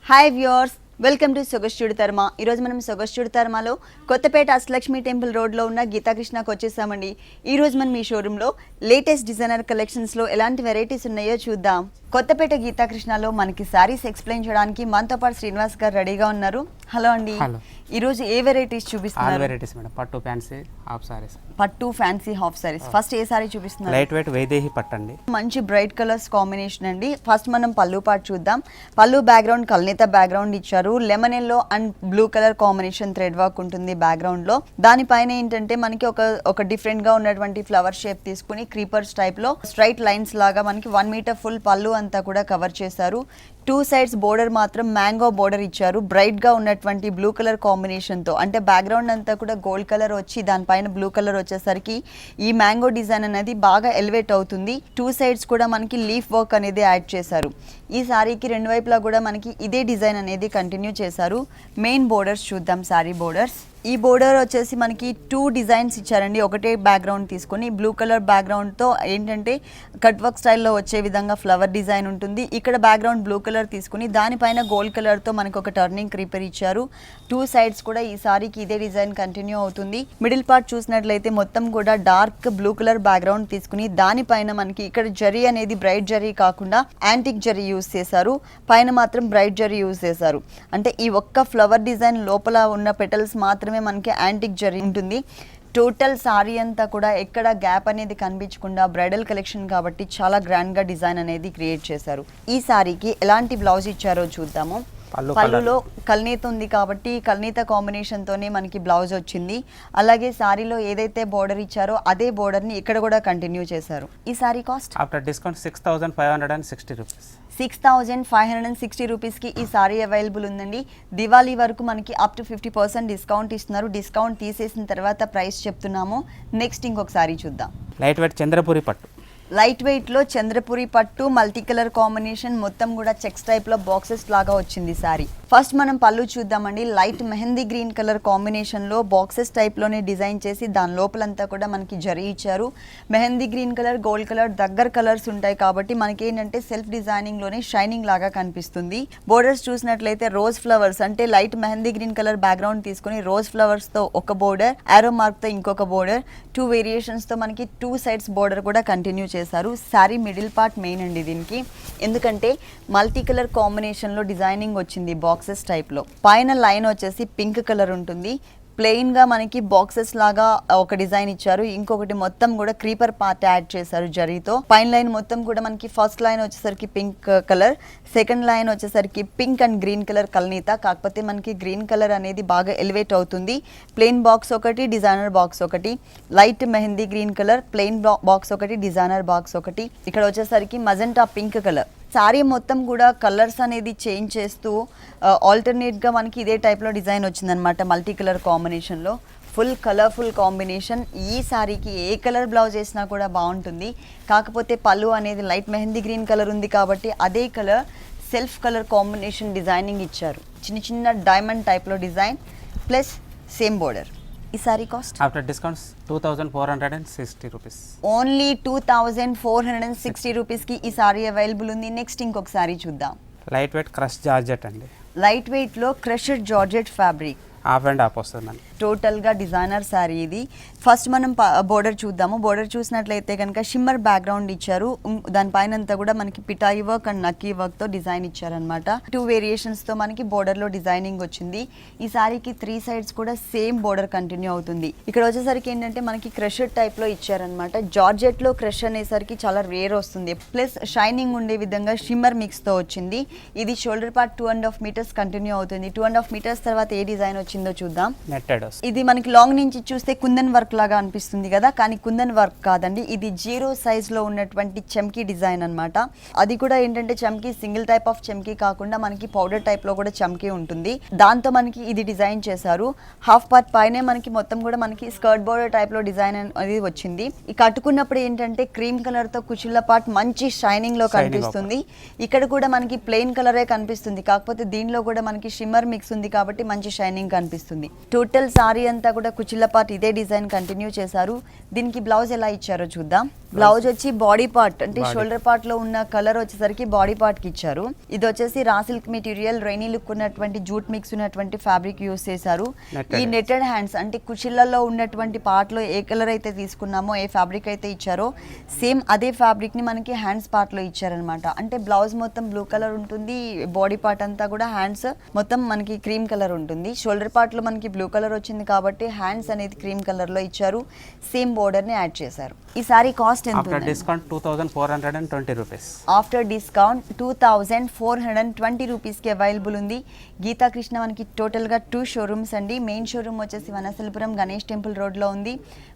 Hi viewers, welcome to సొగస్టుడి తర్మ. ఈరోజు మనం సొగస్టుడి తర్మలో కొత్తపేట అష్టలక్ష్మి టెంపుల్ రోడ్లో ఉన్న గీతాకృష్ణకు వచ్చేసామండి. ఈరోజు మనం ఈ షోరూంలో లేటెస్ట్ డిజైనర్ కలెక్షన్స్లో ఎలాంటి వెరైటీస్ ఉన్నాయో చూద్దాం. కొత్తపేట గీతాకృష్ణలో మనకి శారీస్ ఎక్స్ప్లెయిన్ చేయడానికి మనతో పాటు శ్రీనివాస్ గారు రెడీగా ఉన్నారు. హలో అండి. ఈరోజు ఏ వెరైటీస్ చూపిస్తున్నారు? వెరైటీస్ మేడం, పట్టు ఫ్యాన్సీ హాఫ్ సారీస్. పట్టు ఫ్యాన్సీ హాఫ్ సారీస్. ఫస్ట్ ఏ సారీ చూపిస్తున్నారు? లైట్ వెయిట్ వైదేహి పట్టండి. మంచి బ్రైట్ కలర్స్ కాంబినేషన్ అండి. ఫస్ట్ మనం పళ్ళు పార్ట్ చూద్దాం. పళ్ళు బ్యాక్గ్రౌండ్ కల్నేత బ్యాక్గ్రౌండ్ ఇచ్చారు. Lemon yellow and blue colour combination thread work ఉంటుంది బ్యాక్గ్రౌండ్ లో. దానిపైన ఏంటంటే మనకి ఒక డిఫరెంట్ గా ఉన్నటువంటి ఫ్లవర్ షేప్ తీసుకుని క్రీపర్స్ టైప్ లో స్ట్రైట్ లైన్స్ లాగా మనకి 1 మీటర్ ఫుల్ పళ్ళు అంతా కూడా కవర్ చేశారు. 2 సైడ్స్ బోర్డర్ మాత్రం మ్యాంగో బోర్డర్ ఇచ్చారు. బ్రైట్ గా ఉన్నటువంటి బ్లూ కలర్ కాంబినేషన్ తో, అంటే బ్యాక్గ్రౌండ్ అంతా కూడా గోల్డ్ కలర్ వచ్చి దానిపైన బ్లూ కలర్ వచ్చేసరికి ఈ మ్యాంగో డిజైన్ అనేది బాగా ఎలివేట్ అవుతుంది. 2 సైడ్స్ కూడా మనకి లీఫ్ వర్క్ అనేది యాడ్ చేశారు. ఈ సారీకి రెండు వైపులా కూడా మనకి ఇదే డిజైన్ అనేది కంటిన్యూ చేశారు. మెయిన్ బోర్డర్స్ చూద్దాం. సారీ బోర్డర్స్, ఈ బోర్డర్ వచ్చేసి మనకి 2 డిజైన్స్ ఇచ్చారండి. ఒకటే బ్యాక్గ్రౌండ్ తీసుకొని బ్లూ కలర్ బ్యాక్గ్రౌండ్తో ఏంటంటే కట్ వర్క్ స్టైల్లో వచ్చే విధంగా ఫ్లవర్ డిజైన్ ఉంటుంది. ఇక్కడ బ్యాక్గ్రౌండ్ బ్లూ కలర్ తీసుకుని దానిపైన గోల్డ్ కలర్తో మనకి ఒక టర్నింగ్ క్రీపర్ ఇచ్చారు. 2 సైడ్స్ కూడా ఈ సారీకి ఇదే డిజైన్ కంటిన్యూ అవుతుంది. మిడిల్ పార్ట్ చూసినట్లయితే మొత్తం కూడా డార్క్ బ్లూ కలర్ బ్యాక్గ్రౌండ్ తీసుకుని దానిపైన మనకి ఇక్కడ జరీ అనేది బ్రైట్ జరీ కాకుండా యాంటిక్ జరీ యూజ్ చేశారు. పైన మాత్రం బ్రైట్ జరీ యూజ్ చేశారు. అంటే ఈ ఒక్క ఫ్లవర్ డిజైన్ లోపల ఉన్న పెటల్స్ మాత్రమే మనకి యాంటిక్ జరీ ఉంటుంది. టోటల్ సారీ అంతా కూడా ఎక్కడ గ్యాప్ అనేది కనిపించకుండా బ్రైడల్ కలెక్షన్ కాబట్టి చాలా గ్రాండ్ గా డిజైన్ అనేది క్రియేట్ చేశారు. ఈ సారీకి ఎలాంటి బ్లౌజ్ ఇచ్చారో చూద్దాము. పళ్ళులో కల్నీత ఉంది కాబట్టి కల్నీత కాంబినేషన్ తోనే మనకి బ్లౌజ్ వచ్చింది. అలాగే సారీలో ఏదైతే బోర్డర్ ఇచ్చారో అదే బోర్డర్ ని ఇక్కడ కూడా కంటిన్యూ చేశారు. ఈ sari cost after discount 6560 rupees. 6560 రూపీస్కి ఈ సారీ అవైలబుల్ ఉందండి. దివాళీ వరకు మనకి అప్ టు 50% డిస్కౌంట్ ఇస్తున్నారు. డిస్కౌంట్ తీసేసిన తర్వాత ప్రైస్ చెప్తున్నాము. నెక్స్ట్ ఇంకొక సారీ చూద్దాం. లైట్ వెయిట్ చంద్రపురి పట్టు. లైట్ వెయిట్లో చంద్రపురి పట్టు మల్టీ కలర్ కాంబినేషన్, మొత్తం కూడా చెక్స్ టైప్లో బాక్సెస్ లాగా వచ్చింది సారీ. ఫస్ట్ మనం పళ్ళు చూద్దామండి. లైట్ మెహందీ గ్రీన్ కలర్ కాంబినేషన్లో బాక్సెస్ టైప్లోనే డిజైన్ చేసి దాని లోపలంతా కూడా మనకి జరీ ఇచ్చారు. Mehndi green colour, gold colour దగ్గర కలర్స్ ఉంటాయి కాబట్టి మనకి ఏంటంటే సెల్ఫ్ డిజైనింగ్లోనే షైనింగ్ లాగా కనిపిస్తుంది. బోర్డర్స్ చూసినట్లయితే రోజ్ ఫ్లవర్స్, అంటే light mehndi green colour background తీసుకుని రోజ్ ఫ్లవర్స్తో ఒక బోర్డర్, ఆరో మార్క్తో ఇంకొక బోర్డర్, 2 వేరియేషన్స్తో మనకి 2 సైడ్స్ బోర్డర్ కూడా కంటిన్యూ చేశారు. శారీ మిడిల్ పార్ట్ మెయిన్ అండి దీనికి, ఎందుకంటే మల్టీ కలర్ కాంబినేషన్లో డిజైనింగ్ వచ్చింది బాక్సెస్ టైప్లో. పైన లైన్ వచ్చేసి పింక్ కలర్ ఉంటుంది. ప్లెయిన్గా మనకి బాక్సెస్ లాగా ఒక డిజైన్ ఇచ్చారు. ఇంకొకటి మొత్తం కూడా క్రీపర్ పార్ట్ యాడ్ చేశారు జరీతో. పైన లైన్ మొత్తం కూడా మనకి ఫస్ట్ లైన్ వచ్చేసరికి పింక్ కలర్, సెకండ్ లైన్ వచ్చేసరికి పింక్ అండ్ గ్రీన్ కలర్ కల్నీత. కాకపోతే మనకి గ్రీన్ కలర్ అనేది బాగా ఎలివేట్ అవుతుంది. ప్లెయిన్ బాక్స్ ఒకటి, డిజైనర్ బాక్స్ ఒకటి. Light mehndi green colour, plain box ఒకటి, డిజైనర్ బాక్స్ ఒకటి. ఇక్కడ వచ్చేసరికి మజెంటా పింక్ కలర్. సారీ మొత్తం కూడా కలర్స్ అనేది చేంజ్ చేస్తూ ఆల్టర్నేట్గా మనకి ఇదే టైప్లో డిజైన్ వచ్చిందనమాట. మల్టీ కలర్ కాంబినేషన్లో ఫుల్ కలర్ఫుల్ కాంబినేషన్. ఈ సారీకి ఏ కలర్ బ్లౌజ్ వేసినా కూడా బాగుంటుంది. కాకపోతే పళ్ళు అనేది లైట్ మెహందీ గ్రీన్ కలర్ ఉంది కాబట్టి అదే colour self colour combination designing ఇచ్చారు. చిన్న చిన్న డైమండ్ టైప్లో డిజైన్ ప్లస్ సేమ్ బోర్డర్. ఈ sari cost after discounts 2460 rupees. Only 2460 రూపీస్కి ఈ సారీ అవైలబుల్ ఉంది. నెక్స్ట్ ఇంకొక సారీ చూద్దాం. లైట్ వెయిట్ క్రష్ జార్జెట్ అండి. లైట్ వెయిట్లో crushed georgette fabric, half and half వస్తుందండి. టోటల్గా డిజైనర్ శారీ ఇది. ఫస్ట్ మనం బోర్డర్ చూద్దాము. బోర్డర్ చూసినట్లయితే కనుక షిమ్మర్ బ్యాక్గ్రౌండ్ ఇచ్చారు. దానిపైన అంతా కూడా మనకి పిటాయి వర్క్ అండ్ నక్కీ వర్క్తో డిజైన్ ఇచ్చారనమాట. 2 వేరియేషన్స్తో మనకి బోర్డర్లో డిజైనింగ్ వచ్చింది. ఈ శారీకి 3 సైడ్స్ కూడా సేమ్ బోర్డర్ కంటిన్యూ అవుతుంది. ఇక్కడ వచ్చేసరికి ఏంటంటే మనకి క్రషర్ టైప్లో ఇచ్చారనమాట. జార్జెట్లో క్రష్ అనేసరికి చాలా రేర్ వస్తుంది. ప్లస్ షైనింగ్ ఉండే విధంగా షిమ్మర్ మిక్స్తో వచ్చింది. ఇది షోల్డర్ పార్ట్ 2.5 మీటర్స్ కంటిన్యూ అవుతుంది. 2.5 మీటర్స్ తర్వాత ఏ డిజైన్ వచ్చిందో చూద్దాం. ఇది మనకి లాంగ్ నుంచి చూస్తే కుందన్ వర్క్ లాగా అనిపిస్తుంది కదా, కానీ కుందన్ వర్క్ కాదండి. ఇది 0 సైజ్ లో ఉన్నటువంటి చమ్కీ డిజైన్ అన్నమాట. అది కూడా ఏంటంటే చమ్కీ సింగిల్ టైప్ ఆఫ్ చమ్కీ కాకుండా మనకి పౌడర్ టైప్ లో కూడా చమ్కీ ఉంటుంది. దాంతో మనకి ఇది డిజైన్ చేశారు. హాఫ్ పార్ట్ పైనే మనకి మొత్తం కూడా మనకి స్కర్ట్ బోర్డర్ టైప్ లో డిజైన్ అనేది వచ్చింది. ఈ కట్టుకున్నప్పుడు ఏంటంటే క్రీమ్ కలర్ తో కుచిళ్ళ పార్ట్ మంచి షైనింగ్ లో కనిపిస్తుంది. ఇక్కడ కూడా మనకి ప్లెయిన్ కలరే కనిపిస్తుంది. కాకపోతే దీనిలో కూడా మనకి షిమ్మర్ మిక్స్ ఉంది కాబట్టి మంచి షైనింగ్ కనిపిస్తుంది. టోటల్ సారీ అంతా కూడా కుచిళ్ళ పార్ట్ ఇదే డిజైన్ కంటిన్యూ చేశారు. దీనికి బ్లౌజ్ ఎలా ఇచ్చారో చూద్దాం. బ్లౌజ్ వచ్చి బాడీ పార్ట్ అంటే షోల్డర్ పార్ట్ లో ఉన్న కలర్ వచ్చేసరికి బాడీ పార్ట్ కి ఇచ్చారు. ఇది వచ్చేసి raw silk material rainy look ఉన్నటువంటి జూట్ మిక్స్ ఉన్నటువంటి ఫ్యాబ్రిక్ యూస్ చేశారు. ఈ నెటెడ్ హ్యాండ్స్ అంటే కుషిళ్లలో ఉన్నటువంటి పార్ట్ లో ఏ కలర్ అయితే తీసుకున్నామో ఏ ఫ్యాబ్రిక్ అయితే ఇచ్చారో సేమ్ అదే ఫ్యాబ్రిక్ ని మనకి హ్యాండ్స్ పార్ట్ లో ఇచ్చారనమాట. అంటే బ్లౌజ్ మొత్తం బ్లూ కలర్ ఉంటుంది, బాడీ పార్ట్ అంతా కూడా హ్యాండ్స్ మొత్తం మనకి క్రీమ్ కలర్ ఉంటుంది. షోల్డర్ పార్ట్ లో మనకి బ్లూ కలర్ వచ్చింది కాబట్టి హ్యాండ్స్ అనేది క్రీమ్ కలర్ లో ఇచ్చారు. సేమ్ బోర్డర్ ని యాడ్ చేశారు. ఈ సారీ కాస్ట్ ఎంత after discount 2420 rupees. After discount 2420 rupees కి అవైలబుల్ ఉంది. గీతా కృష్ణ మనకి టోటల్ గా 2 షోరూమ్స్ అండి. మెయిన్ షోరూమ్ వచ్చేసి వనసలిపురం గణేష్ టెంపుల్ రోడ్ లో ఉంది.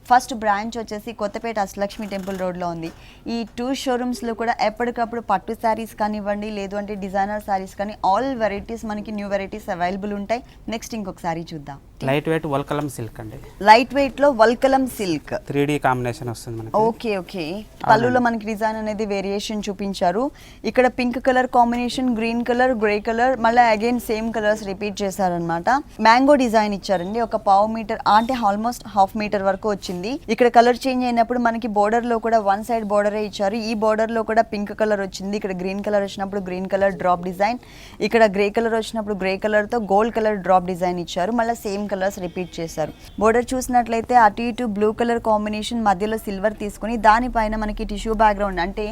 ఫస్ట్ బ్రాంచ్ వచ్చేసి కొత్తపేట అష్టలక్ష్మి టెంపుల్ రోడ్ లో ఉంది. ఈ 2 షోరూమ్స్ లో కూడా ఎప్పటికప్పుడు పట్టు శారీస్ కానివ్వండి, లేదు అంటే డిజైనర్ శారీస్ కానీ ఆల్ వెరైటీస్ మనకి న్యూ వెరైటీస్ అవైలబుల్ ఉంటాయి. నెక్స్ట్ ఇంకొకసారి చూద్దాం. లైట్ వెయిట్ వల్కలం సిల్క్ అండి. లైట్ వెయిట్ లో వల్కలం సిల్క్ 3D కాంబినేషన్ వస్తుంది మనకి. Okay okay. పళ్ళులో మనకి డిజైన్ అనేది వేరియేషన్ చూపించారు. ఇక్కడ pink colour combination, green colour, grey colour, మళ్ళీ అగైన్ సేమ్ కలర్స్ రిపీట్ చేశారనమాట. మ్యాంగో డిజైన్ ఇచ్చారండి. ఒక పావు మీటర్ అంటే ఆల్మోస్ట్ హాఫ్ మీటర్ వరకు వచ్చింది. ఇక్కడ కలర్ చేంజ్ అయినప్పుడు మనకి బోర్డర్ లో కూడా వన్ సైడ్ బోర్డరే ఇచ్చారు. ఈ బోర్డర్ లో కూడా పింక్ కలర్ వచ్చింది. ఇక్కడ గ్రీన్ కలర్ వచ్చినప్పుడు గ్రీన్ కలర్ డ్రాప్ డిజైన్, ఇక్కడ గ్రే కలర్ వచ్చినప్పుడు గ్రే కలర్ తో గోల్డ్ కలర్ డ్రాప్ డిజైన్ ఇచ్చారు. మళ్ళీ సేమ్ కలర్స్ రిపీట్ చేశారు. బోర్డర్ చూసినట్లయితే అటు ఇటు బ్లూ కలర్ కాంబినేషన్, మధ్యలో సిల్వర్ తీసుకుని దానిపైన మనకి టిష్యూ బ్యాక్గ్రౌండ్ అంటే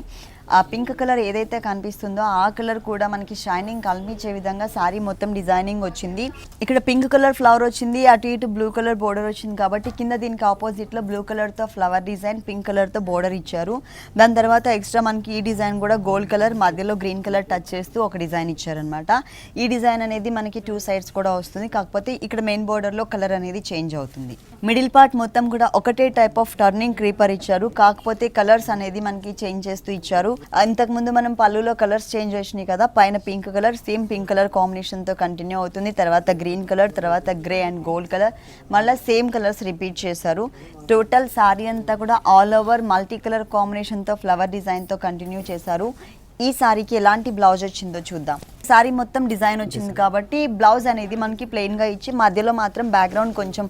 ఆ పింక్ కలర్ ఏదైతే కనిపిస్తుందో ఆ కలర్ కూడా మనకి షైనింగ్ కనిపించే విధంగా సారీ మొత్తం డిజైనింగ్ వచ్చింది. ఇక్కడ పింక్ కలర్ ఫ్లవర్ వచ్చింది, అటు ఇటు బ్లూ కలర్ బోర్డర్ వచ్చింది కాబట్టి కింద దీనికి ఆపోజిట్ లో బ్లూ కలర్ తో ఫ్లవర్ డిజైన్, పింక్ కలర్ తో బోర్డర్ ఇచ్చారు. దాని తర్వాత ఎక్స్ట్రా మనకి ఈ డిజైన్ కూడా గోల్డ్ కలర్ మధ్యలో గ్రీన్ కలర్ టచ్ చేస్తూ ఒక డిజైన్ ఇచ్చారనమాట. ఈ డిజైన్ అనేది మనకి 2 సైడ్స్ కూడా వస్తుంది. కాకపోతే ఇక్కడ మెయిన్ బోర్డర్ లో కలర్ అనేది చేంజ్ అవుతుంది. మిడిల్ పార్ట్ మొత్తం కూడా ఒకటే టైప్ ఆఫ్ టర్నింగ్ క్రీపర్ ఇచ్చారు. కాకపోతే కలర్స్ అనేది మనకి చేంజ్ చేస్తూ ఇచ్చారు. ఇంతకు ముందు మనం పళ్ళులో కలర్స్ చేంజ్ చేసినాయి కదా, పైన pink colour same pink colour combination తో కంటిన్యూ అవుతుంది. తర్వాత గ్రీన్ కలర్, తర్వాత గ్రే అండ్ గోల్డ్ కలర్, మళ్ళీ సేమ్ కలర్స్ రిపీట్ చేశారు. టోటల్ సారీ అంతా కూడా all over multi colour combination తో ఫ్లవర్ డిజైన్ తో కంటిన్యూ చేశారు. ఈ సారీకి ఎలాంటి బ్లౌజ్ వచ్చిందో చూద్దాం. సారీ మొత్తం డిజైన్ వచ్చింది కాబట్టి బ్లౌజ్ అనేది మనకి ప్లెయిన్ గా ఇచ్చి మధ్యలో మాత్రం బ్యాక్గ్రౌండ్ కొంచెం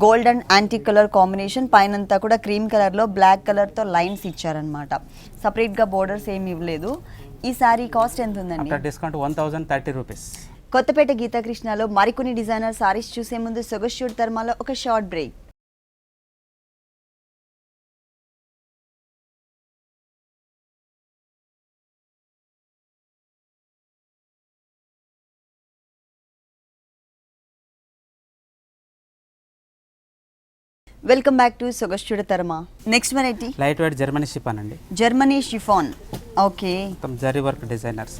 gold and antique colour combination, పైనంతా కూడా క్రీమ్ కలర్ లో బ్లాక్ కలర్ తో లైన్స్ ఇచ్చారనమాట. సపరేట్ గా బోర్డర్స్ ఏమి ఇవ్వలేదు. ఈ సారీ కాస్ట్ ఎంత ఉందండి? After discount 1030 rupees. కొత్తపేట గీతాకృష్ణలో మరికొన్ని డిజైనర్ సారీస్ చూసే ముందు సొగస్యూడ్ ధర్మాలో ఒక short break. Welcome back to సొగస్యూడ్ ధర్మా. Next variety light weight Germany chiffon అండి. Germany chiffon. ఓకే. మొత్తం zari work designers.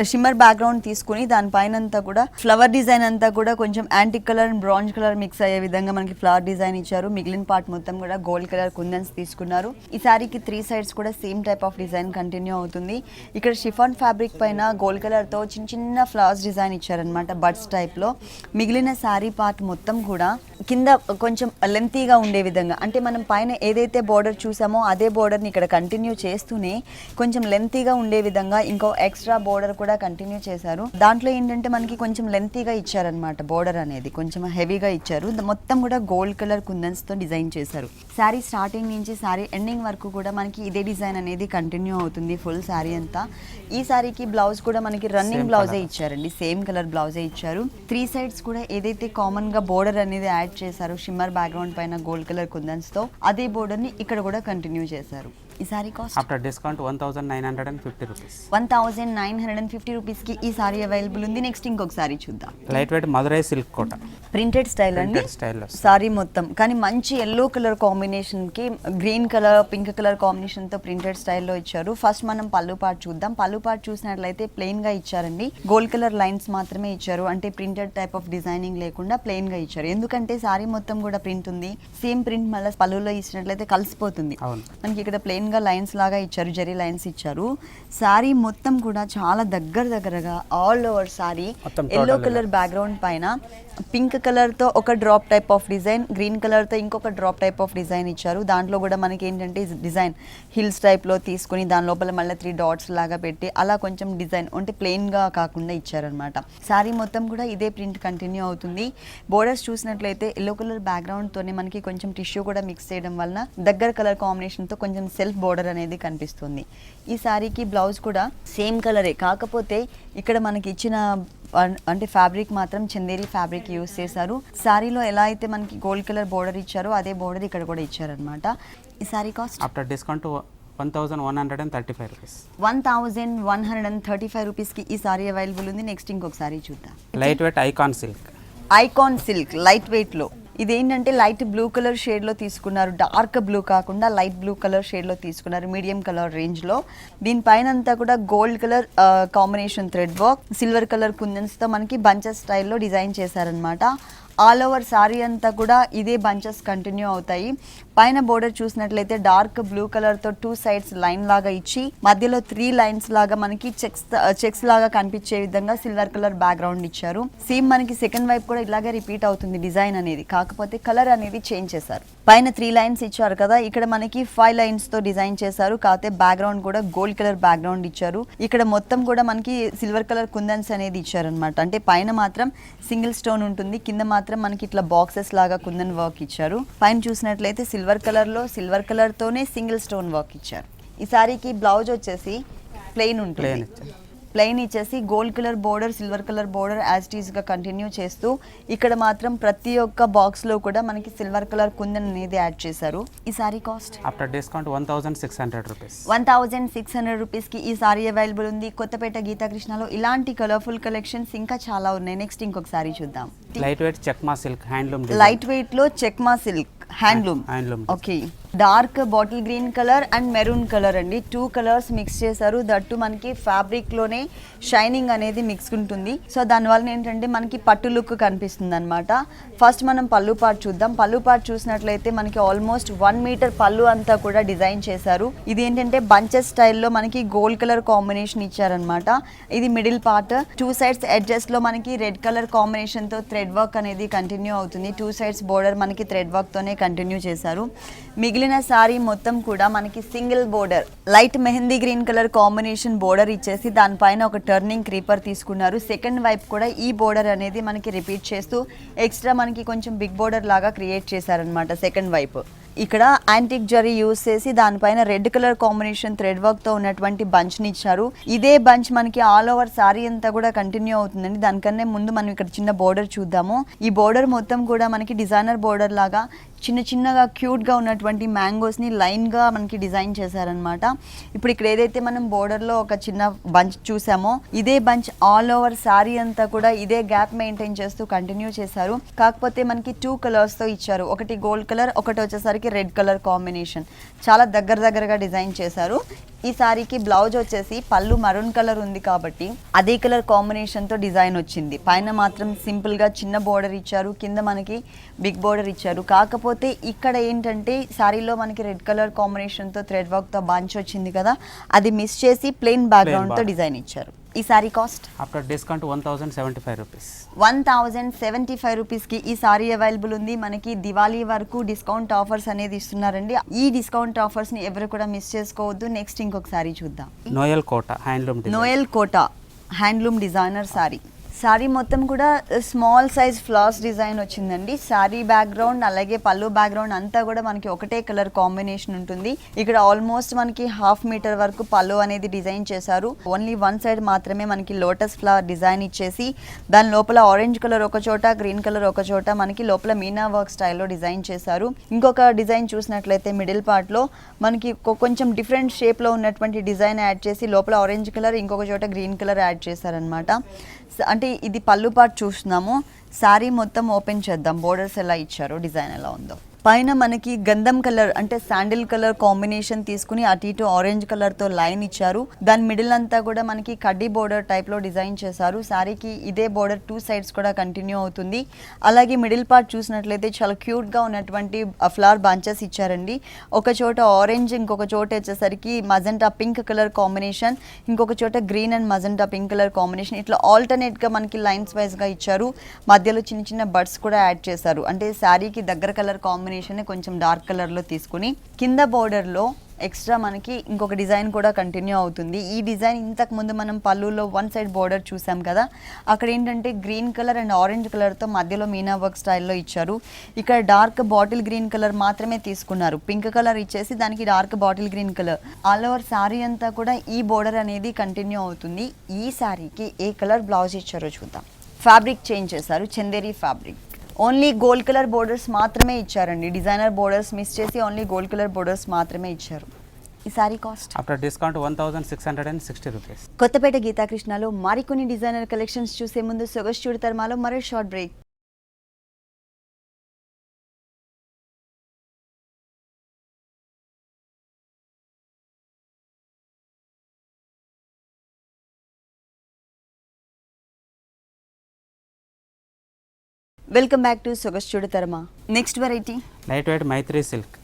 Shimmer background తీసుకుని దానిపైన అంతా కూడా ఫ్లవర్ డిజైన్ అంతా కూడా కొంచెం antique colour and bronze colour mix అయ్యే విధంగా మనకి ఫ్లవర్ డిజైన్ ఇచ్చారు. మిగిలిన పార్ట్ మొత్తం కూడా గోల్డ్ కలర్ కుందన్స్ తీసుకున్నారు. ఈ సారీకి 3 సైడ్స్ కూడా same type of design continue అవుతుంది. ఇక్కడ షిఫాన్ ఫ్యాబ్రిక్ పైన గోల్డ్ కలర్ తో చిన్న చిన్న ఫ్లవర్స్ డిజైన్ ఇచ్చారనమాట బడ్స్ టైప్ లో. మిగిలిన సారీ పార్ట్ మొత్తం కూడా కింద కొంచెం లెంతీగా ఉండే విధంగా, అంటే మనం పైన ఏదైతే బోర్డర్ చూసామో అదే బోర్డర్ని ఇక్కడ కంటిన్యూ చేస్తూనే కొంచెం లెంతీగా ఉండే విధంగా ఇంకో ఎక్స్ట్రా బోర్డర్ కూడా కంటిన్యూ చేశారు. దాంట్లో ఏంటంటే మనకి కొంచెం లెంతీగా ఇచ్చారనమాట. బోర్డర్ అనేది కొంచెం హెవీగా ఇచ్చారు. మొత్తం కూడా గోల్డ్ కలర్ కుందన్స్ తో డిజైన్ చేశారు. శారీ స్టార్టింగ్ నుంచి శారీ ఎండింగ్ వరకు కూడా మనకి ఇదే డిజైన్ అనేది కంటిన్యూ అవుతుంది ఫుల్ శారీ అంతా. ఈ శారీకి బ్లౌజ్ కూడా మనకి రన్నింగ్ బ్లౌజే ఇచ్చారండి. సేమ్ కలర్ బ్లౌజే ఇచ్చారు. 3 సైడ్స్ కూడా ఏదైతే కామన్ గా బోర్డర్ అనేది యాడ్ చేశారు షిమ్మర్ బ్యాక్గ్రౌండ్ పైన గోల్డ్ కలర్ కుందన్స్ తో, అదే బోర్డర్ ని ఇక్కడ కూడా కంటిన్యూ చేశారు. ఈ sari cost after discount 1950 rupees. 1950 rupees కి ఈ సారీ అవైలబుల్ ఉంది. నెక్స్ట్ ఇంకొక సారీ చూద్దాం. లైట్ వెయిట్ మధురై సిల్క్ కోట ప్రింటెడ్ స్టైల్ అండి. సారీ మొత్తం కానీ మంచి ఎల్లో కలర్ కాంబినేషన్ కి green colour, pink colour combination తో ప్రింటెడ్ స్టైల్లో ఇచ్చారు. ఫస్ట్ మనం పళ్ళు పార్ట్ చూద్దాం. పళ్ళు పార్ట్ చూసినట్లయితే ప్లెయిన్ గా ఇచ్చారండి. గోల్డ్ కలర్ లైన్స్ మాత్రమే ఇచ్చారు. అంటే ప్రింటెడ్ టైప్ ఆఫ్ డిజైనింగ్ లేకుండా ప్లెయిన్ గా ఇచ్చారు. ఎందుకంటే సారీ మొత్తం కూడా ప్రింట్ ఉంది. సేమ్ ప్రింట్ మళ్ళీ పళ్ళులో ఇచ్చినట్లయితే కలిసిపోతుంది. మనకి ఇక్కడ ప్లెయిన్ గా లైన్స్ లాగా ఇచ్చారు, జరీ లైన్స్ ఇచ్చారు. సారీ మొత్తం కూడా చాలా దగ్గరగా all over sorry yellow colour background పైన పింక్ కలర్ తో ఒక drop type of design, green colour తో ఇంకొక డ్రాప్ టైప్ ఆఫ్ డిజైన్ ఇచ్చారు. దాంట్లో కూడా మనకి ఏంటంటే డిజైన్ హిల్స్ టైప్ లో తీసుకుని దాని లోపల మళ్ళీ 3 డాట్స్ లాగా పెట్టి అలా కొంచెం డిజైన్ అంటే ప్లెయిన్ గా కాకుండా ఇచ్చారనమాట. సారీ మొత్తం కూడా ఇదే ప్రింట్ కంటిన్యూ అవుతుంది. బోర్డర్స్ చూసినట్లయితే ఎల్లో కలర్ బ్యాక్గ్రౌండ్ తోనే మనకి కొంచెం టిష్యూ కూడా మిక్స్ చేయడం వలన దగ్గర కలర్ కాంబినేషన్ తో కొంచెం సెల్ఫ్ సెల్ఫ్ బోర్డర్ అనేది కనిపిస్తుంది. ఈ శారీకి బ్లౌజ్ కూడా సేమ్ కలరే, కాకపోతే ఇక్కడ మనకి ఇచ్చిన అంటే ఫ్యాబ్రిక్ మాత్రం చందేరి ఫ్యాబ్రిక్ యూస్ చేశారు. శారీలో ఎలా అయితే మనకి గోల్డ్ కలర్ బోర్డర్ ఇచ్చారో అదే బోర్డర్ ఇక్కడ కూడా ఇచ్చారనమాట. ఈ sari cost after discount 1135 rupees. 1135 రూపీస్కి ఈ సారీ అవైలబుల్ ఉంది. నెక్స్ట్ ఇంకొక సారీ చూద్దాం. Light weight icon silk. Icon silk light వెయిట్లో ఇదేంటంటే లైట్ బ్లూ కలర్ షేడ్లో తీసుకున్నారు, డార్క్ బ్లూ కాకుండా లైట్ బ్లూ కలర్ షేడ్లో తీసుకున్నారు, మీడియం కలర్ రేంజ్లో. దీనిపైన అంతా కూడా gold colour combination thread work, silver colour కుందన్స్తో మనకి బంచెస్ స్టైల్లో డిజైన్ చేశారనమాట. ఆల్ ఓవర్ సారీ అంతా కూడా ఇదే బంచెస్ కంటిన్యూ అవుతాయి. పైన బోర్డర్ చూసినట్లయితే డార్క్ బ్లూ కలర్తో 2 సైడ్స్ లైన్ లాగా ఇచ్చి మధ్యలో 3 లైన్స్ లాగా మనకి చెక్స్ లాగా కనిపించే విధంగా సిల్వర్ కలర్ బ్యాక్గ్రౌండ్ ఇచ్చారు. సేమ్ మనకి సెకండ్ వైపు కూడా ఇలాగే రిపీట్ అవుతుంది డిజైన్ అనేది, కాకపోతే కలర్ అనేది చేంజ్ చేశారు. పైన 3 లైన్స్ ఇచ్చారు కదా, ఇక్కడ మనకి 5 లైన్స్తో డిజైన్ చేశారు, కాకపోతే బ్యాక్గ్రౌండ్ కూడా గోల్డ్ కలర్ బ్యాక్గ్రౌండ్ ఇచ్చారు. ఇక్కడ మొత్తం కూడా మనకి సిల్వర్ కలర్ కుందన్స్ అనేది ఇచ్చారనమాట. అంటే పైన మాత్రం సింగిల్ స్టోన్ ఉంటుంది, కింద మాత్రం మనకి ఇట్లా బాక్సెస్ లాగా కుందన్ వర్క్ ఇచ్చారు. పైన చూసినట్లయితే సిల్వర్ కలర్లో సిల్వర్ కలర్తోనే సింగిల్ స్టోన్ వర్క్ ఇచ్చారు. ఈ సారీకి బ్లౌజ్ వచ్చేసి ప్లెయిన్ ఉంటుంది. ప్లెయిన్ ఇచ్చేసి gold colour border, silver colour border as it ఈస్గా కంటిన్యూ చేస్తూ ఇక్కడ మాత్రం ప్రతి ఒక్క బాక్స్లో కూడా మనకి సిల్వర్ కలర్ కుందన్ అనేది యాడ్ చేశారు. ఈ sari cost after discount 1600 rupees. 1600 రూపీస్కి ఈ సారీ అవైలబుల్ ఉంది. కొత్తపేట గీతాకృష్ణలో ఇలాంటి కలర్ఫుల్ కలెక్షన్స్ ఇంకా చాలా ఉన్నాయి. నెక్స్ట్ ఇంకొక సారీ చూద్దాం. లైట్ వెయిట్ చెక్మా సిల్క్ హ్యాండ్లూమ్. లైట్ వెయిట్లో చెక్మా silk handloom. Okay, dark bottle green colour and maroon colour అండి, 2 కలర్స్ మిక్స్ చేశారు. దట్టు మనకి ఫ్యాబ్రిక్ లోనే షైనింగ్ అనేది మిక్స్ ఉంటుంది. సో దానివల్ల ఏంటంటే మనకి పట్టు లుక్ కనిపిస్తుంది అనమాట. ఫస్ట్ మనం పళ్ళు పార్ట్ చూద్దాం. పళ్ళు పార్ట్ చూసినట్లయితే మనకి ఆల్మోస్ట్ 1 మీటర్ పళ్ళు అంతా కూడా డిజైన్ చేశారు. ఇది ఏంటంటే బంచెస్ స్టైల్లో మనకి గోల్డ్ కలర్ కాంబినేషన్ ఇచ్చారనమాట. ఇది మిడిల్ పార్ట్. 2 సైడ్స్ ఎడ్జెస్ లో మనకి రెడ్ కలర్ కాంబినేషన్ తో థ్రెడ్ వర్క్ అనేది కంటిన్యూ అవుతుంది. 2 సైడ్స్ బోర్డర్ మనకి థ్రెడ్ వర్క్ తోనే కంటిన్యూ చేశారు. మిగిలిన సారీ మొత్తం కూడా మనకి single border, light mehndi green colour combination border ఇచ్చేసి దానిపైన ఒక టర్నింగ్ క్రీపర్ తీసుకున్నారు. సెకండ్ వైపు కూడా ఈ బోర్డర్ అనేది మనకి రిపీట్ చేస్తూ ఎక్స్ట్రా మనకి కొంచెం బిగ్ బోర్డర్ లాగా క్రియేట్ చేశారనమాట. సెకండ్ వైపు ఇక్కడ యాంటిక్ జరీ యూస్ చేసి దానిపైన red colour combination thread work తో ఉన్నటువంటి బంచ్ ని ఇచ్చారు. ఇదే బంచ్ మనకి ఆల్ ఓవర్ సారీ అంతా కూడా కంటిన్యూ అవుతుందండి. దానికన్నా ముందు మనం ఇక్కడ చిన్న బోర్డర్ చూద్దాము. ఈ బోర్డర్ మొత్తం కూడా మనకి డిజైనర్ బోర్డర్ లాగా చిన్నగా క్యూట్గా ఉన్నటువంటి మ్యాంగోస్ని లైన్గా మనకి డిజైన్ చేశారనమాట. ఇప్పుడు ఇక్కడ ఏదైతే మనం బోర్డర్లో ఒక చిన్న బంచ్ చూసామో ఇదే బంచ్ ఆల్ ఓవర్ సారీ అంతా కూడా ఇదే గ్యాప్ మెయింటైన్ చేస్తూ కంటిన్యూ చేశారు. కాకపోతే మనకి 2 కలర్స్తో ఇచ్చారు. ఒకటి గోల్డ్ కలర్, ఒకటి వచ్చేసరికి రెడ్ కలర్ కాంబినేషన్. చాలా దగ్గరగా డిజైన్ చేశారు. ఈ సారీకి బ్లౌజ్ వచ్చేసి పళ్ళు మరూన్ కలర్ ఉంది కాబట్టి అదే కలర్ కాంబినేషన్తో డిజైన్ వచ్చింది. పైన మాత్రం సింపుల్గా చిన్న బోర్డర్ ఇచ్చారు, కింద మనకి బిగ్ బోర్డర్ ఇచ్చారు. కాకపోతే ఇక్కడ ఏంటంటే సారీలో మనకి రెడ్ కలర్ కాంబినేషన్తో థ్రెడ్ వర్క్తో బంచ్ వచ్చింది కదా, అది మిస్ చేసి ప్లెయిన్ బ్యాక్గ్రౌండ్తో డిజైన్ ఇచ్చారు. ఈ sari cost after discount 1075 rupees. 1075 రూపీస్కి ఈ సారీ అవైలబుల్ ఉంది. మనకి దివాళీ వరకు డిస్కౌంట్ ఆఫర్స్ అనేది ఇస్తున్నారండి. ఈ డిస్కౌంట్ ఆఫర్స్ని ఎవరు కూడా మిస్ చేసుకోవద్దు. నెక్స్ట్ ఇంకొక సారీ చూద్దాం. నోయల్ కోటా హ్యాండ్లూమ్ డిజైనర్ సారీ. సారీ మొత్తం కూడా స్మాల్ సైజ్ ఫ్లవర్స్ డిజైన్ వచ్చిందండి. సారీ బ్యాక్గ్రౌండ్ అలాగే పళ్ళు బ్యాక్గ్రౌండ్ అంతా కూడా మనకి ఒకటే కలర్ కాంబినేషన్ ఉంటుంది. ఇక్కడ ఆల్మోస్ట్ మనకి 1/2 మీటర్ వరకు పళ్ళు అనేది డిజైన్ చేశారు. ఓన్లీ 1 సైడ్ మాత్రమే మనకి లోటస్ ఫ్లవర్ డిజైన్ ఇచ్చేసి దాని లోపల ఆరెంజ్ కలర్ ఒక చోట, గ్రీన్ కలర్ ఒక చోట మనకి లోపల మీనా వర్క్ స్టైల్లో డిజైన్ చేశారు. ఇంకొక డిజైన్ చూసినట్లయితే మిడిల్ పార్ట్లో మనకి కొంచెం డిఫరెంట్ షేప్లో ఉన్నటువంటి డిజైన్ యాడ్ చేసి లోపల ఆరెంజ్ కలర్, ఇంకొక చోట గ్రీన్ కలర్ యాడ్ చేశారనమాట. అంటే ఇది పళ్ళు పార్ట్ చూస్తున్నాము. శారీ మొత్తం ఓపెన్ చేద్దాం. బోర్డర్స్ ఎలా ఇచ్చారో, డిజైన్ ఎలా ఉందో. పైన మనకి గంధం కలర్ అంటే శాండిల్ కలర్ కాంబినేషన్ తీసుకుని అటు ఇటు ఆరెంజ్ కలర్తో లైన్ ఇచ్చారు. దాని మిడిల్ అంతా కూడా మనకి కడ్డీ బోర్డర్ టైప్లో డిజైన్ చేశారు. శారీకి ఇదే బోర్డర్ 2 సైడ్స్ కూడా కంటిన్యూ అవుతుంది. అలాగే మిడిల్ పార్ట్ చూసినట్లయితే చాలా క్యూట్గా ఉన్నటువంటి ఫ్లవర్ బంచెస్ ఇచ్చారండి. ఒక చోట ఆరెంజ్, ఇంకొక చోట వచ్చేసరికి మజెంటా పింక్ కలర్ కాంబినేషన్, ఇంకొక చోట green and magenta pink colour combination. ఇట్లా ఆల్టర్నేట్గా మనకి లైన్స్ వైజ్గా ఇచ్చారు. మధ్యలో చిన్న బర్డ్స్ కూడా యాడ్ చేశారు. అంటే శారీకి దగ్గర కలర్ కాంబినేషన్ కాంబినేషన్ కొంచెం డార్క్ కలర్ లో తీసుకుని కింద బోర్డర్ లో ఎక్స్ట్రా మనకి ఇంకొక డిజైన్ కూడా కంటిన్యూ అవుతుంది. ఈ డిజైన్ ఇంతకు ముందు మనం పళ్ళులో వన్ సైడ్ బోర్డర్ చూసాం కదా, అక్కడ ఏంటంటే గ్రీన్ కలర్ అండ్ ఆరెంజ్ కలర్తో మధ్యలో మీనా వర్క్ స్టైల్లో ఇచ్చారు. ఇక్కడ డార్క్ బాటిల్ గ్రీన్ కలర్ మాత్రమే తీసుకున్నారు, పింక్ కలర్ ఇచ్చేసి దానికి dark bottle green colour. All over sari అంతా కూడా ఈ బోర్డర్ అనేది కంటిన్యూ అవుతుంది. ఈ శారీకి ఏ కలర్ బ్లౌజ్ ఇచ్చారో చూద్దాం. ఫ్యాబ్రిక్ చేంజ్ చేశారు, Chanderi fabric. Only gold colour borders మాత్రమే ఇచ్చారండి, డిజైనర్ బోర్డర్స్ మిస్ చేసి ఓన్లీ గోల్డ్ కలర్ బోర్డర్స్ మాత్రమే ఇచ్చారు. ఈ sari cost after discount 1660 rupees. Kothapeta గీతాకృష్ణలో మరికొన్ని డిజైనర్ కలెక్షన్స్ చూసే ముందు సొగసు చూడతర్మాలో మరో short break. Welcome back to సొగసు చూడతర్మా. Next variety light weight Maitri silk.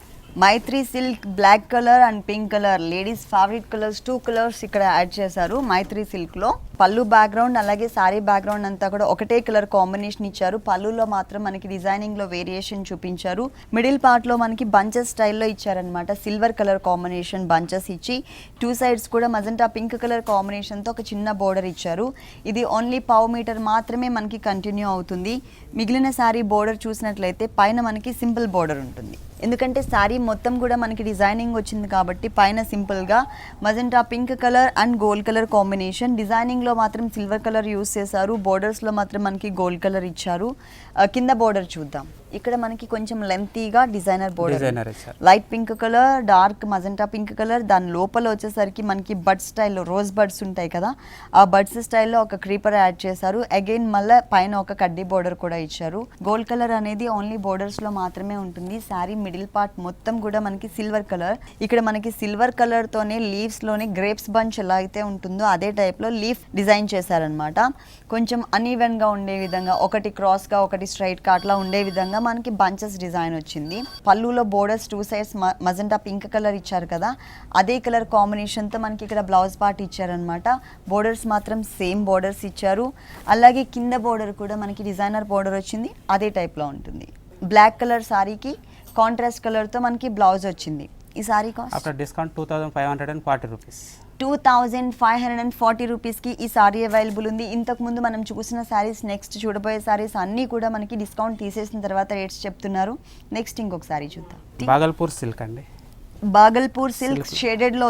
Maitri silk black colour and pink colour ladies favourite colours, 2 colours ఇక్కడ యాడ్ చేశారు మైత్రి సిల్క్ లో. పళ్ళు బ్యాక్గ్రౌండ్ అలాగే సారీ బ్యాక్గ్రౌండ్ అంతా కూడా ఒకటే కలర్ కాంబినేషన్ ఇచ్చారు. పళ్ళులో మాత్రం మనకి డిజైనింగ్ లో వేరియేషన్ చూపించారు. మిడిల్ పార్ట్ లో మనకి బంచెస్ స్టైల్లో ఇచ్చారనమాట. సిల్వర్ కలర్ కాంబినేషన్ బంచెస్ ఇచ్చి 2 సైడ్స్ కూడా మజంటా పింక్ కలర్ కాంబినేషన్ తో ఒక చిన్న బోర్డర్ ఇచ్చారు. ఇది ఓన్లీ పావు మీటర్ మాత్రమే మనకి కంటిన్యూ అవుతుంది. మిగిలిన సారీ బోర్డర్ చూసినట్లయితే పైన మనకి సింపుల్ బోర్డర్ ఉంటుంది. ఎందుకంటే శారీ మొత్తం కూడా మనకి డిజైనింగ్ వచ్చింది కాబట్టి పైన సింపుల్గా magenta pink colour and gold colour combination. డిజైనింగ్లో మాత్రం సిల్వర్ కలర్ యూస్ చేశారు, బోర్డర్స్లో మాత్రం మనకి గోల్డ్ కలర్ ఇచ్చారు. కింద బోర్డర్ చూద్దాం. ఇక్కడ మనకి కొంచెం లెంతీగా designer border, light pink colour, dark magenta pink colour. దాని లోపల వచ్చేసరికి మనకి బడ్ స్టైల్లో రోజ్ బడ్స్ ఉంటాయి కదా, ఆ బడ్స్ స్టైల్లో ఒక క్రీపర్ యాడ్ చేశారు. అగైన్ మళ్ళీ పైన ఒక కడ్డీ బోర్డర్ కూడా ఇచ్చారు. గోల్డ్ కలర్ అనేది ఓన్లీ బోర్డర్స్లో మాత్రమే ఉంటుంది. శారీ మిడిల్ పార్ట్ మొత్తం కూడా మనకి సిల్వర్ కలర్. ఇక్కడ మనకి సిల్వర్ కలర్తోనే లీవ్స్లోనే గ్రేప్స్ బంచ్ ఎలా అయితే ఉంటుందో అదే టైప్లో లీఫ్ డిజైన్ చేశారనమాట. కొంచెం అన్ఈవెన్గా ఉండే విధంగా, ఒకటి క్రాస్గా ఒకటి స్ట్రైట్గా అట్లా ఉండే విధంగా మనకి బంచెస్ డిజైన్ వచ్చింది. పళ్ళులో borders 2 sides magenta pink colour ఇచ్చారు కదా, అదే కలర్ కాంబినేషన్తో మనకి ఇక్కడ బ్లౌజ్ పార్ట్ ఇచ్చారనమాట. బోర్డర్స్ మాత్రం సేమ్ బోర్డర్స్ ఇచ్చారు. అలాగే కింద బోర్డర్ కూడా మనకి డిజైనర్ బోర్డర్ వచ్చింది, అదే టైప్లో ఉంటుంది. బ్లాక్ కలర్ సారీకి కాంట్రాస్ట్ కలర్తో మనకి బ్లౌజ్ వచ్చింది. ఈ sari cost after discount 2540 rupees. 2540 రూపీస్కి ఈ సారీ అవైలబుల్ ఉంది. ఇంతకు ముందు మనం చూసిన శారీస్, నెక్స్ట్ చూడబోయే శారీస్ అన్నీ కూడా మనకి డిస్కౌంట్ తీసేసిన తర్వాత రేట్స్ చెప్తున్నారు. నెక్స్ట్ ఇంకొక సారీ చూద్దాం. బాగల్పూర్ సిల్క్ అండి. బాగల్పూర్ సిల్క్ షేడెడ్ లో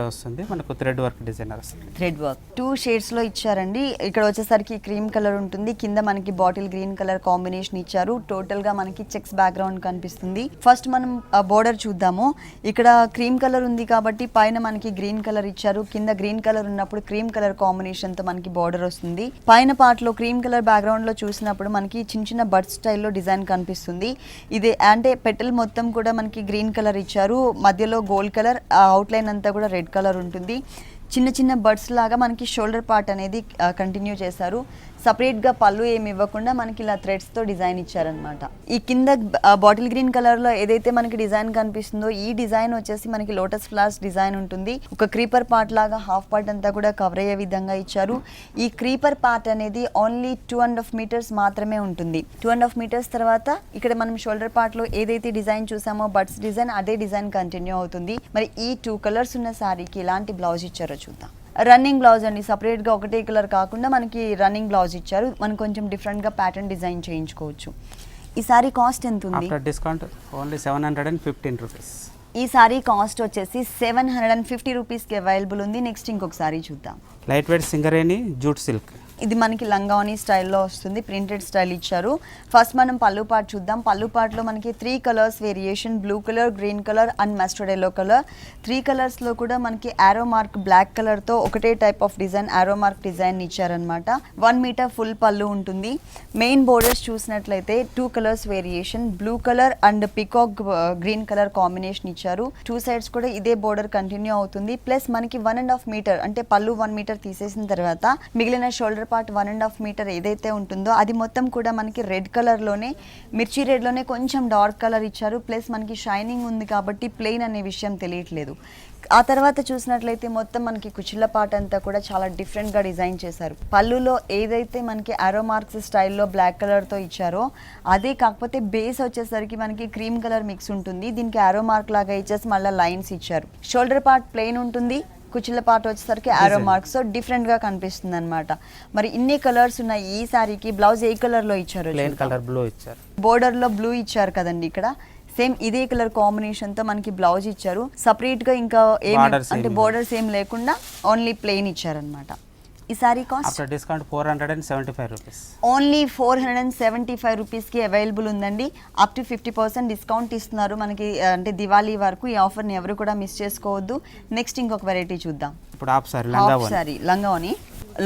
వస్తుంది మనకు. థ్రెడ్ వర్క్ డిజైనర్ వస్తుంది. థ్రెడ్ వర్క్ 2 షేడ్స్ లో ఇచ్చారండి. ఇక్కడ వచ్చేసరికి క్రీమ్ కలర్ ఉంటుంది, కింద మనకి బాటిల్ గ్రీన్ కలర్ కాంబినేషన్ ఇచ్చారు. టోటల్ గా మనకి చెక్స్ బ్యాక్గ్రౌండ్ కనిపిస్తుంది. ఫస్ట్ మనం బోర్డర్ చూద్దాము. ఇక్కడ క్రీమ్ కలర్ ఉంది కాబట్టి పైన మనకి గ్రీన్ కలర్ ఇచ్చారు. కింద గ్రీన్ కలర్ ఉన్నప్పుడు క్రీమ్ కలర్ కాంబినేషన్ తో మనకి బోర్డర్ వస్తుంది. పైన పార్ట్ లో క్రీమ్ కలర్ బ్యాక్గ్రౌండ్ లో చూసినప్పుడు మనకి చిన్న చిన్న బర్డ్ స్టైల్లో డిజైన్ కనిపిస్తుంది. ఇది అంటే పెటల్ మొత్తం కూడా మనకి గ్రీన్ కలర్ ఇచ్చారు, మధ్యలో గోల్డ్ కలర్, అవుట్లైన్ అంతా కూడా రెడ్ కలర్ ఉంటుంది. చిన్న చిన్న బర్డ్స్ లాగా మనకి షోల్డర్ పార్ట్ అనేది కంటిన్యూ చేశారు. సపరేట్గా పళ్ళు ఏమి ఇవ్వకుండా మనకి ఇలా థ్రెడ్స్తో డిజైన్ ఇచ్చారనమాట. ఈ కింద బాటిల్ గ్రీన్ కలర్లో ఏదైతే మనకి డిజైన్ కనిపిస్తుందో ఈ డిజైన్ వచ్చేసి మనకి లోటస్ ఫ్లవర్స్ డిజైన్ ఉంటుంది. ఒక క్రీపర్ పార్ట్ లాగా హాఫ్ పార్ట్ అంతా కూడా కవర్ అయ్యే విధంగా ఇచ్చారు. ఈ క్రీపర్ పార్ట్ అనేది ఓన్లీ 2.5 మీటర్స్ మాత్రమే ఉంటుంది. 2.5 మీటర్స్ తర్వాత ఇక్కడ మనం షోల్డర్ పార్ట్లో ఏదైతే డిజైన్ చూసామో బడ్స్ డిజైన్, అదే డిజైన్ కంటిన్యూ అవుతుంది. మరి ఈ 2 కలర్స్ ఉన్న శారీకి ఎలాంటి బ్లౌజ్ ఇచ్చారో చూద్దాం. రన్నింగ్ బ్లౌజ్ అండి, సపరేట్గా ఒకటే కలర్ కాకుండా మనకి రన్నింగ్ బ్లౌజ్ ఇచ్చారు. మనం కొంచెం డిఫరెంట్గా ప్యాటర్న్ డిజైన్ చేయించుకోవచ్చు. ఈ సారీ కాస్ట్ ఎంత ఉంది? After discount only 715 rupees. ఈ సారీ కాస్ట్ వచ్చేసి 750 రూపీస్కి అవైలబుల్ ఉంది. నెక్స్ట్ ఇంకొక సారీ చూద్దాం. Light wait Singareni jute silk. ఇది మనకి లంగావని స్టైల్లో వస్తుంది, ప్రింటెడ్ స్టైల్ ఇచ్చారు. ఫస్ట్ మనం పళ్ళు పార్ట్ చూద్దాం. పళ్ళు పార్ట్లో మనకి 3 colours variation, blue colour, green colour and mustard yellow colour. 3 కలర్స్లో కూడా మనకి ఆరో మార్క్ బ్లాక్ కలర్తో ఒకటే టైప్ ఆఫ్ డిజైన్, ఆరో మార్క్ డిజైన్ ఇచ్చారనమాట. 1 మీటర్ ఫుల్ పళ్ళు ఉంటుంది. మెయిన్ బోర్డర్స్ చూసినట్లయితే 2 colours variation, blue colour and peacock green colour combination ఇచ్చారు. 2 సైడ్స్ కూడా ఇదే బోర్డర్ కంటిన్యూ అవుతుంది. ప్లస్ మనకి 1.5 మీటర్ అంటే పళ్ళు 1 మీటర్ తీసేసిన తర్వాత మిగిలిన షోల్డర్ షోల్డర్ పార్ట్ 1.5 మీటర్ ఏదైతే ఉంటుందో అది మొత్తం కూడా మనకి రెడ్ కలర్లోనే, మిర్చి రెడ్లోనే కొంచెం డార్క్ కలర్ ఇచ్చారు. ప్లస్ మనకి షైనింగ్ ఉంది కాబట్టి ప్లెయిన్ అనే విషయం తెలియట్లేదు. ఆ తర్వాత చూసినట్లయితే మొత్తం మనకి కుచ్చిళ్ళ పార్ట్ అంతా కూడా చాలా డిఫరెంట్గా డిజైన్ చేశారు. పళ్ళులో ఏదైతే మనకి ఆరో మార్క్స్ స్టైల్లో బ్లాక్ కలర్తో ఇచ్చారో అదే, కాకపోతే బేస్ వచ్చేసరికి మనకి క్రీమ్ కలర్ మిక్స్ ఉంటుంది. దీనికి ఆరో మార్క్ లాగా ఇచ్చేసి మళ్ళీ లైన్స్ ఇచ్చారు. షోల్డర్ పార్ట్ ప్లెయిన్ ఉంటుంది, కుచ్చిళ్ళ పార్ట్ వచ్చేసరికి ఆరో మార్క్స్ డిఫరెంట్గా కనిపిస్తుంది అనమాట. మరి ఇన్ని కలర్స్ ఉన్నాయి ఈ శారీకి. బ్లౌజ్ ఏ కలర్లో ఇచ్చారు? ప్లెయిన్ కలర్ బ్లూ ఇచ్చారు. బోర్డర్లో బ్లూ ఇచ్చారు కదండి. ఇక్కడ సేమ్ ఇదే కలర్ కాంబినేషన్తో మనకి బ్లౌజ్ ఇచ్చారు. సపరేట్గా ఇంకా ఏం అంటే బోర్డర్స్ ఏం లేకుండా ఓన్లీ ప్లెయిన్ ఇచ్చారనమాట. ఈ sari cost after discount 475 rupees. Only 475 రూపీస్కి అవైలబుల్ ఉందండి. అప్ టు 50% డిస్కౌంట్ ఇస్తున్నారు మనకి, అంటే దివాళీ వరకు. ఈ ఆఫర్ని ఎవరు కూడా మిస్ చేసుకోవద్దు. నెక్స్ట్ ఇంకొక వెరైటీ చూద్దాం. ఇప్పుడు హాఫ్ సారీ లంగావని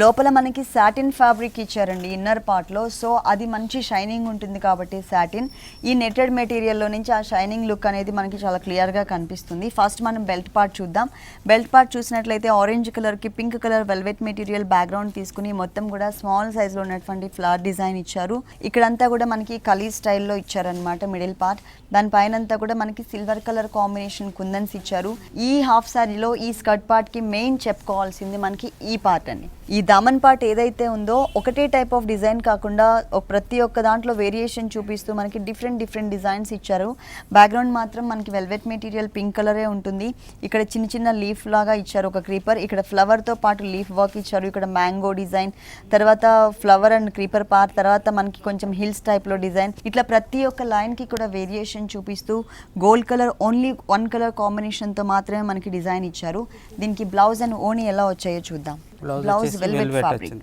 లోపల మనకి సాటిన్ ఫ్యాబ్రిక్ ఇచ్చారండి ఇన్నర్ పార్ట్లో. సో అది మంచి షైనింగ్ ఉంటుంది కాబట్టి సాటిన్, ఈ నెటెడ్ మెటీరియల్లో నుంచి ఆ షైనింగ్ లుక్ అనేది మనకి చాలా క్లియర్గా కనిపిస్తుంది. ఫస్ట్ మనం బెల్ట్ పార్ట్ చూద్దాం. బెల్ట్ పార్ట్ చూసినట్లయితే ఆరెంజ్ కలర్కి pink colour velvet material background తీసుకుని మొత్తం కూడా స్మాల్ సైజ్లో ఉన్నటువంటి ఫ్లవర్ డిజైన్ ఇచ్చారు. ఇక్కడంతా కూడా మనకి కలీ స్టైల్లో ఇచ్చారనమాట మిడిల్ పార్ట్. దానిపైన అంతా కూడా మనకి సిల్వర్ కలర్ కాంబినేషన్ కుందన్స్ ఇచ్చారు. ఈ హాఫ్ సారీలో ఈ స్కర్ట్ పార్ట్కి మెయిన్ చెప్పుకోవాల్సింది మనకి ఈ పార్ట్ అండి. ఈ దామన్ పార్ట్ ఏదైతే ఉందో ఒకటే టైప్ ఆఫ్ డిజైన్ కాకుండా ప్రతి ఒక్క దాంట్లో వేరియేషన్ చూపిస్తూ మనకి డిఫరెంట్ డిజైన్స్ ఇచ్చారు. బ్యాక్గ్రౌండ్ మాత్రం మనకి వెల్వెట్ మెటీరియల్ పింక్ కలరే ఉంటుంది. ఇక్కడ చిన్న లీఫ్ లాగా ఇచ్చారు, ఒక క్రీపర్. ఇక్కడ ఫ్లవర్తో పాటు లీఫ్ వర్క్ ఇచ్చారు. ఇక్కడ మ్యాంగో డిజైన్, తర్వాత ఫ్లవర్ అండ్ క్రీపర్ పార్ట్, తర్వాత మనకి కొంచెం హిల్స్ టైప్లో డిజైన్. ఇట్లా ప్రతి ఒక్క లైన్కి కూడా వేరియేషన్ చూపిస్తూ గోల్డ్ కలర్ ఓన్లీ 1 కలర్ కాంబినేషన్తో మాత్రమే మనకి డిజైన్ ఇచ్చారు. దీనికి బ్లౌజ్ అండ్ ఓనీ ఎలా వచ్చాయో చూద్దాం. బ్లౌజ్ వెల్వెట్ ఫ్యాబ్రిక్,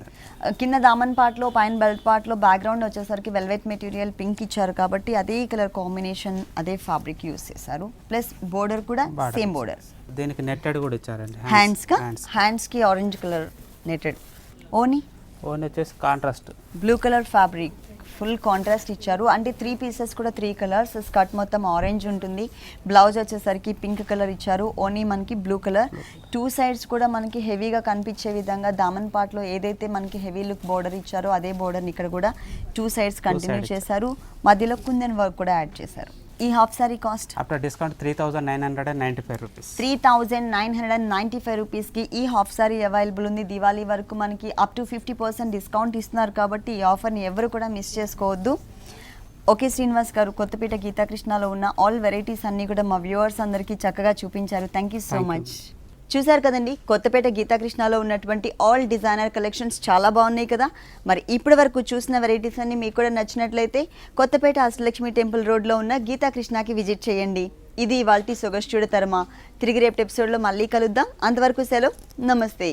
కింద దామన్ పార్ట్ లో పైన బెల్ట్ పార్ట్ లో బ్యాక్గ్రౌండ్ వచ్చేసరికి వెల్వెట్ మెటీరియల్ పింక్ ఇచ్చారు కాబట్టి అదే కలర్ కాంబినేషన్, అదే ఫ్యాబ్రిక్ యూస్ చేశారు. ప్లస్ బోర్డర్ కూడా సేమ్ బోర్డర్. దీనికి నెట్టెడ్ కూడా ఇచ్చారండి. హ్యాండ్స్ కి ఆరెంజ్ కలర్ నెట్టెడ్. ఓనీ వచ్చేసి contrast blue colour fabric, full contrast ఇచ్చారు. అంటే 3 పీసెస్ కూడా 3 కలర్స్. స్కర్ట్ మొత్తం ఆరెంజ్ ఉంటుంది. బ్లౌజ్ వచ్చేసరికి పింక్ కలర్ ఇచ్చారు. ఓనీ మనకి బ్లూ కలర్. 2 సైడ్స్ కూడా మనకి హెవీగా కనిపించే విధంగా దామన్ పార్ట్లో ఏదైతే మనకి హెవీ లుక్ బోర్డర్ ఇచ్చారో అదే బోర్డర్ని ఇక్కడ కూడా 2 సైడ్స్ కంటిన్యూ చేశారు. మధ్యలో కుందన్ వర్క్ కూడా యాడ్ చేశారు. ఈ half sorry cost after discount 3995 rupees. 3995 రూపీస్కి ఈ హాఫ్ సారీ అవైలబుల్ ఉంది. దివాళీ వరకు మనకి అప్ టు 50% డిస్కౌంట్ ఇస్తున్నారు కాబట్టి ఈ ఆఫర్ని ఎవరు కూడా మిస్ చేసుకోవద్దు. ఓకే శ్రీనివాస్ గారు, కొత్తపేట గీతాకృష్ణలో ఉన్న ఆల్ వెరైటీస్ అన్నీ కూడా మా వ్యూవర్స్ అందరికీ చక్కగా చూపించారు. Thank you so much. చూసారు కదండి, కొత్తపేట గీతాకృష్ణలో ఉన్నటువంటి ఆల్ డిజైనర్ కలెక్షన్స్ చాలా బాగున్నాయి కదా. మరి ఇప్పటి వరకు చూసిన వెరైటీస్ అన్ని మీకు కూడా నచ్చినట్లయితే కొత్తపేట అష్టలక్ష్మి టెంపుల్ రోడ్లో ఉన్న గీతాకృష్ణకి విజిట్ చేయండి. ఇది ఇవాల్టి సొగస్టుడ తరమా. తిరిగి రేపు ఎపిసోడ్లో మళ్ళీ కలుద్దాం. అంతవరకు సెలవు, నమస్తే.